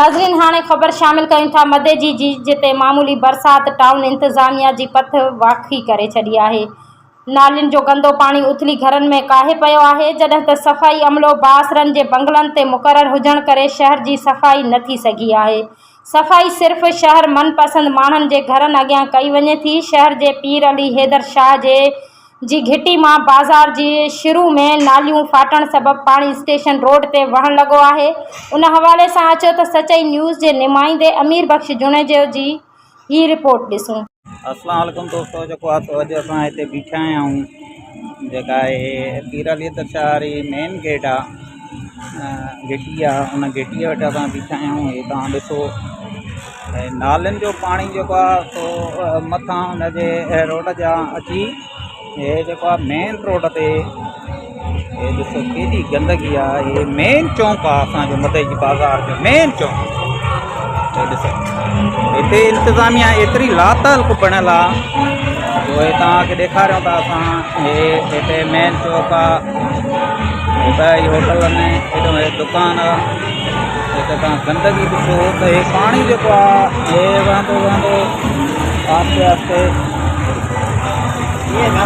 नाज़रीन हाणे ख़बर शामिल कयूं था मदे जी जिते मामूली बरसात टाउन इंतज़ामिया जी पथ वाखी करे छॾी आहे। नालियुनि जो गंदो पाणी उथली घरनि में काहे पियो आहे, जॾहिं त सफ़ाई अमलो बासरनि जे बंगलनि ते मुक़ररु हुजण करे शहर जी सफ़ाई न थी सघी आहे। सफ़ाई सिर्फ़ शहर मनपसंद माण्हुनि जे घरनि अॻियां कई वञे थी। शहर जे पीर अली हैदर शाह जी घिटी मां बाज़ार जी शुरू में नालियूं फाटण सबबि पाणी स्टेशन रोड ते वहण लॻो आहे। उन हवाले सां अचो त सचाई न्यूज़ जे नुमाइंदे अमीर बख्श जुनेजो जी ही रिपोर्ट ॾिसूं। अस्सलाम वालेकुम दोस्तों, जो अॼु असां हिते बीठा आहियूं जेका आहे पीर अली हैदर शाह वारी मेन गेट आहे, घिटी आहे। उन घिटीअ वटि असां बीठा आहियूं। हे तव्हां ॾिसो नालियुनि जो पाणी जेको आहे सो मथां हुनजे रोड जा अची हे जेको आहे मेन रोड ते हे ॾिसो केॾी गंदगी आहे। हे मेन चौंक आहे असांजो मदे जी बाज़ार जो मेन चौंक। हे ॾिसो हिते इंतिज़ामिया एतिरी लाताल बणियल आहे जो हे तव्हांखे ॾेखारियूं था असां। हे हिते मेन चौक आहे, ॿई होटल आहिनि, हेॾो हे दुकान आहे। हिते तव्हां गंदगी ॾिसो त हे पाणी जेको आहे हे वहंदो वहंदो आहिस्ते आहिस्ते